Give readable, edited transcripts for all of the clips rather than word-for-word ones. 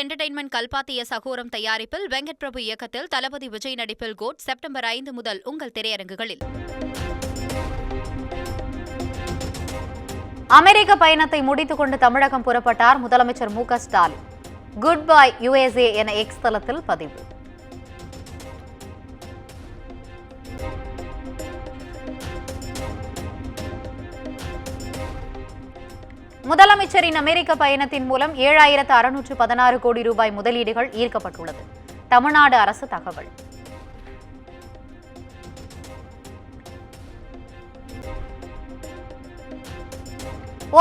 Entertainment கல்பாத்திய சகோரம் தயாரிப்பில் வெங்கட் பிரபு இயக்கத்தில் தளபதி விஜய் நடிப்பில் கோட் செப்டம்பர் 5 முதல் உங்கள் திரையரங்குகளில். அமெரிக்க பயணத்தை முடித்துக் கொண்டு தமிழகம் புறப்பட்டார் முதலமைச்சர் மு.க.ஸ்டாலின். குட் பை USA என எக்ஸ் தளத்தில் பதிவு. முதலமைச்சரின் அமெரிக்க பயணத்தின் மூலம் 7,616 கோடி ரூபாய் முதலீடுகள் ஈர்க்கப்பட்டுள்ளது. தமிழ்நாடு அரசு தகவல்.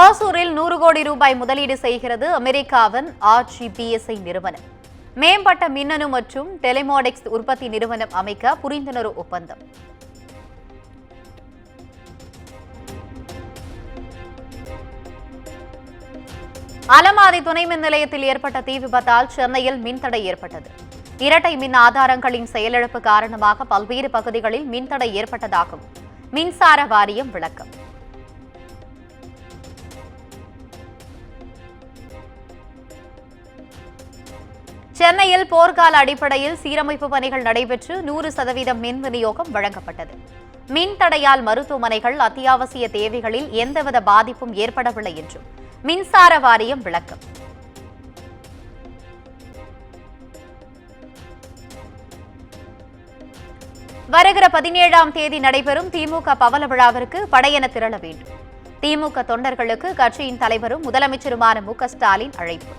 ஓசூரில் 100 கோடி ரூபாய் முதலீடு செய்கிறது அமெரிக்காவின் RGPSI நிறுவனம். மேம்பட்ட மின்னணு மற்றும் டெலிமோடிக்ஸ் உற்பத்தி நிறுவனம் அமைக்க புரிந்துணர்வு ஒப்பந்தம். அலமாதி துணை மின் நிலையத்தில் ஏற்பட்ட தீ விபத்தால் சென்னையில் மின்தடை ஏற்பட்டது. இரட்டை மின் ஆதாரங்களின் செயலிழப்பு காரணமாக பல்வேறு பகுதிகளில் மின்தடை ஏற்பட்டதாகவும் மின்சார வாரியம் விளக்கம். சென்னையில் போர்க்கால அடிப்படையில் சீரமைப்பு பணிகள் நடைபெற்று 100% மின் விநியோகம் வழங்கப்பட்டது. மின்தடையால் மருத்துவமனைகள், அத்தியாவசிய தேவைகளில் எந்தவித பாதிப்பும் ஏற்படவில்லை என்றும் மின்சார வாரியம் விளக்கம். வருகிற 17ஆம் தேதி நடைபெறும் திமுக பவள விழாவிற்கு படையென திரள வேண்டும். திமுக தொண்டர்களுக்கு கட்சியின் தலைவரும் முதலமைச்சருமான மு.க.ஸ்டாலின் அழைப்பு.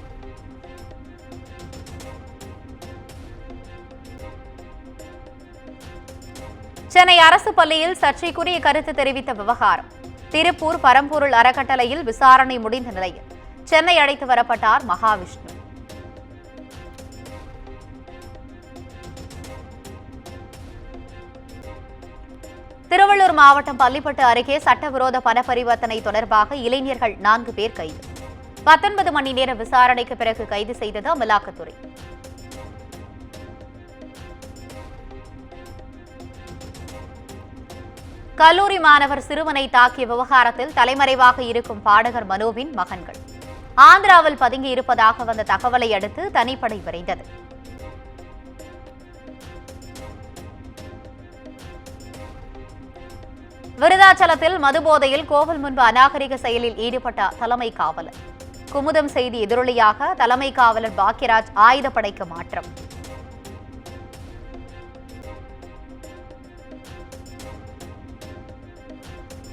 சென்னை அரசு பள்ளியில் சர்ச்சைக்குரிய கருத்து தெரிவித்த விவகாரம். திருப்பூர் பரம்பொருள் அறக்கட்டளையில் விசாரணை முடிந்த நிலையில் சென்னை அழைத்து வரப்பட்டார் மகாவிஷ்ணு. திருவள்ளூர் மாவட்டம் பள்ளிப்பட்டு அருகே சட்டவிரோத பண பரிவர்த்தனை தொடர்பாக இளைஞர்கள் 4 பேர் கைது. 19 மணி நேர விசாரணைக்கு பிறகு கைது செய்தது அமலாக்கத்துறை. கல்லூரி மாணவர் சிறுவனை தாக்கிய விவகாரத்தில் தலைமறைவாக இருக்கும் பாடகர் மனோவின் மகன்கள் ஆந்திராவில் பதுங்கி இருப்பதாக வந்த தகவலை அடுத்து தனிப்படை விரைந்தது. விருதாச்சலத்தில் மதுபோதையில் கோவில் முன்பு அநாகரிக செயலில் ஈடுபட்ட தலைமை காவலர். குமுதம் செய்தி எதிரொலியாக தலைமை காவலர் பாக்கியராஜ் ஆயுதப்படைக்கு மாற்றம்.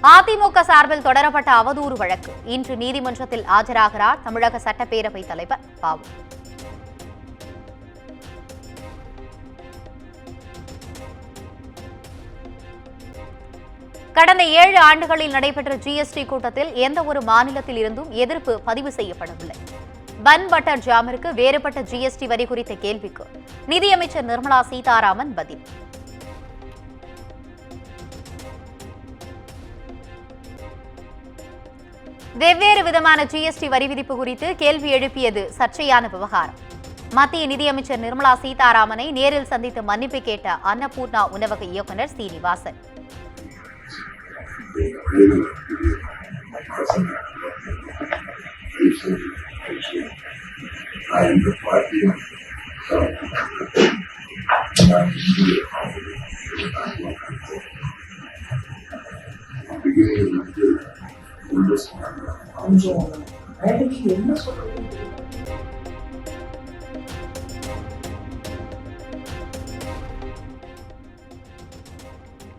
அதிமுக சார்பில் தொடரப்பட்ட அவதூறு வழக்கு இன்று நீதிமன்றத்தில் ஆஜராகிறார் தமிழக சட்டப்பேரவைத் தலைவர் பாவு. கடந்த 7 ஆண்டுகளில் நடைபெற்ற GST கூட்டத்தில் எந்த ஒரு மாநிலத்தில் இருந்தும் எதிர்ப்பு பதிவு செய்யப்படவில்லை. பன் பட்டர் ஜாமிற்கு வேறுபட்ட GST வரி குறித்த கேள்விக்கு நிதியமைச்சர் நிர்மலா சீதாராமன் பதில். வெவ்வேறு விதமான GST வரி விதிப்பு குறித்து கேள்வி எழுப்பியது சர்ச்சையான விவகாரம். மத்திய நிதியமைச்சர் நிர்மலா சீதாராமனை நேரில் சந்தித்து மன்னிப்பு கேட்ட அன்னபூர்ணா உணவக இயக்குநர் சீனிவாசன்.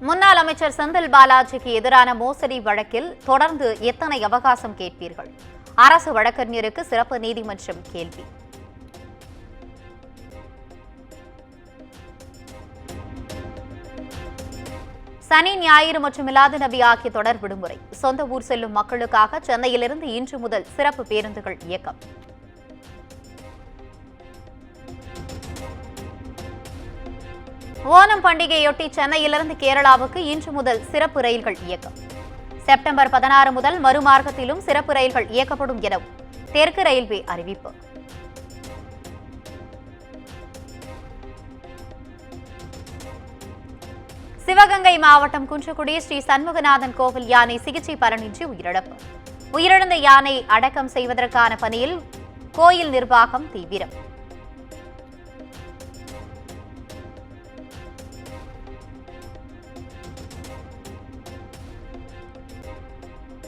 முன்னாள் அமைச்சர் செந்தில் பாலாஜிக்கு எதிரான மோசடி வழக்கில் தொடர்ந்து எத்தனை அவகாசம் கேட்பீர்கள்? அரசு வழக்கறிஞருக்கு சிறப்பு நீதிமன்றம் கேள்வி. சனி, ஞாயிறு மற்றும் மிலாது நபி ஆகிய தொடர் விடுமுறை. சொந்த ஊர் செல்லும் மக்களுக்காக சென்னையிலிருந்து இன்று முதல் சிறப்பு பேருந்துகள் இயக்கம். ஓணம் பண்டிகையொட்டி சென்னையிலிருந்து கேரளாவுக்கு இன்று முதல் சிறப்பு ரயில்கள் இயக்கம். செப்டம்பர் 16 முதல் மறுமார்க்கத்திலும் சிறப்பு ரயில்கள் இயக்கப்படும் எனவும் தெற்கு ரயில்வே அறிவிப்பு. சிவகங்கை மாவட்டம் குன்றக்குடி ஸ்ரீ சண்முகநாதன் கோவில் யானை சிகிச்சை பலனின்றி உயிரிழப்பு. உயிரிழந்த யானை அடக்கம் செய்வதற்கான பணியில் கோயில் நிர்வாகம் தீவிரம்.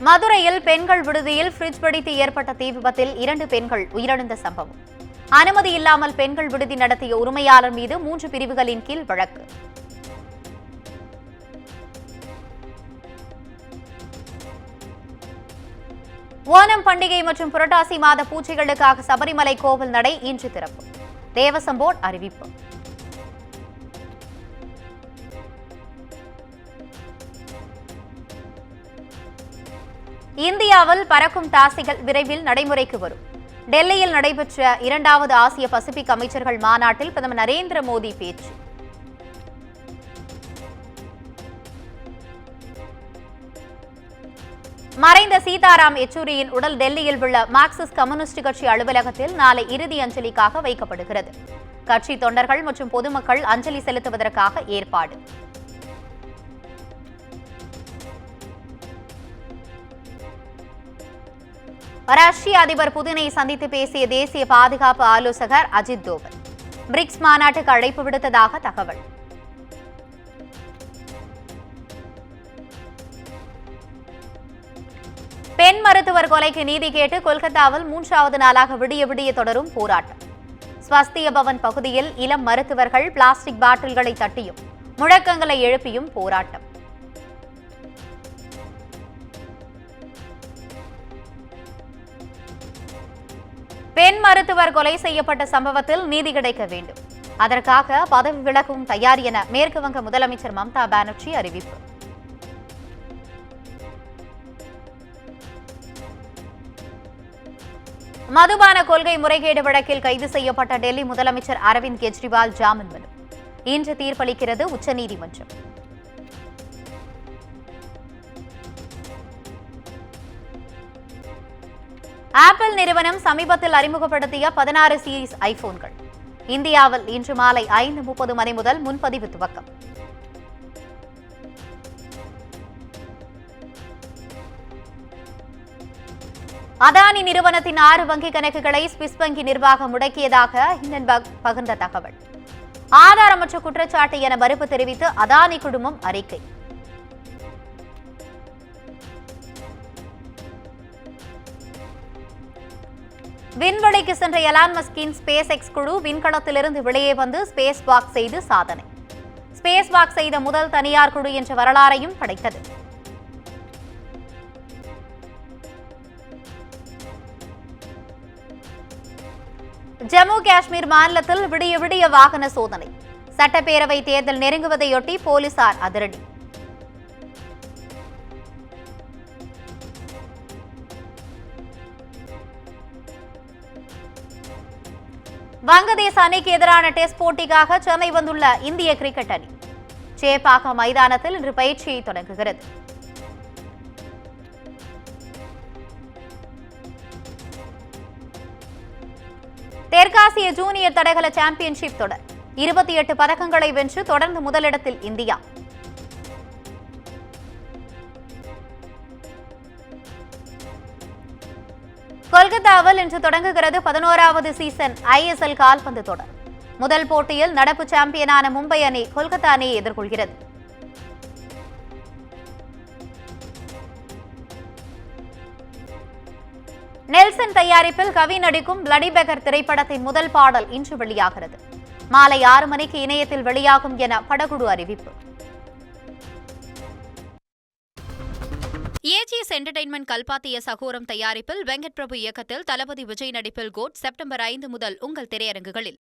மதுரையில் பெண்கள் விடுதியில் ஃபிரிட்ஜ் வெடித்து ஏற்பட்ட தீ விபத்தில் 2 பெண்கள் உயிரிழந்த சம்பவம். அனுமதி இல்லாமல் பெண்கள் விடுதி நடத்திய உரிமையாளர் மீது 3 பிரிவுகளின் கீழ் வழக்கு. ஓணம் பண்டிகை மற்றும் புரட்டாசி மாத பூஜைகளுக்காக சபரிமலை கோவில் நடை இன்று திறப்பு. தேவசம் போர்டு அறிவிப்பு. இந்தியாவில் பறக்கும் டாக்ஸிகள் விரைவில் நடைமுறைக்கு வரும். டெல்லியில் நடைபெற்ற 2வது ஆசிய பசிபிக் அமைச்சர்கள் மாநாட்டில் பிரதமர் நரேந்திர மோடி பேச்சு. மறைந்த சீதாராம் யெச்சூரியின் உடல் டெல்லியில் உள்ள மார்க்சிஸ்ட் கம்யூனிஸ்ட் கட்சி அலுவலகத்தில் நாளை இறுதி அஞ்சலிக்காக வைக்கப்படுகிறது. கட்சி தொண்டர்கள் மற்றும் பொதுமக்கள் அஞ்சலி செலுத்துவதற்காக ஏற்பாடு. ரஷ்ய அதிபர் புதினை சந்தித்து பேசிய தேசிய பாதுகாப்பு ஆலோசகர் அஜித் தோவல் பிரிக்ஸ் மாநாட்டுக்கு அழைப்பு விடுத்ததாக தகவல். பெண் மருத்துவர் கொலைக்கு நீதி கேட்டு கொல்கத்தாவில் 3வது நாளாக விடிய விடிய தொடரும் போராட்டம். ஸ்வஸ்திய பவன் பகுதியில் இளம் மருத்துவர்கள் பிளாஸ்டிக் பாட்டில்களை தட்டியும் முழக்கங்களை எழுப்பியும் போராட்டம். பெண் மருத்துவர் கொலை செய்யப்பட்ட சம்பவத்தில் நீதி கிடைக்க வேண்டும். அதற்காக பதவி விலகவும் தயார் என மேற்கு வங்க முதலமைச்சர் மம்தா பானர்ஜி அறிவிப்பு. மதுபான கொள்கை முறைகேடு வழக்கில் கைது செய்யப்பட்ட டெல்லி முதலமைச்சர் அரவிந்த் கெஜ்ரிவால் ஜாமீன் மனு இன்று தீர்ப்பளிக்கிறது உச்சநீதிமன்றம். ஆப்பிள் நிறுவனம் சமீபத்தில் அறிமுகப்படுத்திய 16 சீரிஸ் ஐபோன்கள் இந்தியாவில் இன்று மாலை 5:30 மணி முதல் முன்பதிவு துவக்கம். அதானி நிறுவனத்தின் 6 வங்கி கணக்குகளை ஸ்விஸ் வங்கி நிர்வாகம் முடக்கியதாக ஹிண்டன்பர்க் பகிர்ந்த தகவல். ஆதாரமற்ற குற்றச்சாட்டு என மறுப்பு தெரிவித்து அதானி குழுமம் அறிக்கை. விண்வெளிக்கு சென்ற எலான் மஸ்கின் ஸ்பேஸ் எக்ஸ் குழு விண்கலத்திலிருந்து வெளியே வந்து ஸ்பேஸ் வாக் செய்து சாதனை. ஸ்பேஸ் வாக் செய்த முதல் தனியார் குழு என்ற வரலாறையும் படைத்தது. ஜம்மு காஷ்மீர் மாநிலத்தில் விடிய விடிய வாகன சோதனை. சட்டப்பேரவை தேர்தல் நெருங்குவதையொட்டி போலீசார் அதிரடி. வங்கதேச அணிக்கு எதிரான டெஸ்ட் போட்டிக்காக சென்னை வந்துள்ள இந்திய கிரிக்கெட் அணி சேப்பாக்கம் மைதானத்தில் இன்று பயிற்சியை தொடங்குகிறது. தெற்காசிய ஜூனியர் தடகள சாம்பியன்ஷிப் தொடர் 28 பதக்கங்களை வென்று தொடர்ந்து முதலிடத்தில் இந்தியா. கொல்கத்தாவில் இன்று தொடங்குகிறது 11வது சீசன் ISL கால்பந்து தொடர். முதல் போட்டியில் நடப்பு சாம்பியனான மும்பை அணி கொல்கத்தா அணியை எதிர்கொள்கிறது. நெல்சன் தயாரிப்பில் கவி நடிக்கும் பிளடி பெக்கர் திரைப்படத்தின் முதல் பாடல் இன்று வெளியாகிறது. மாலை 6 மணிக்கு இணையத்தில் வெளியாகும் என படக்குழு அறிவிப்பு. ஏஜிஎஸ் என்டர்டெயின்மெண்ட் கல்பாத்திய சகோரம் தயாரிப்பில் வெங்கட் பிரபு இயக்கத்தில் தளபதி விஜய் நடிப்பில் கோட் செப்டம்பர் 5 முதல் உங்கள் திரையரங்குகளில்.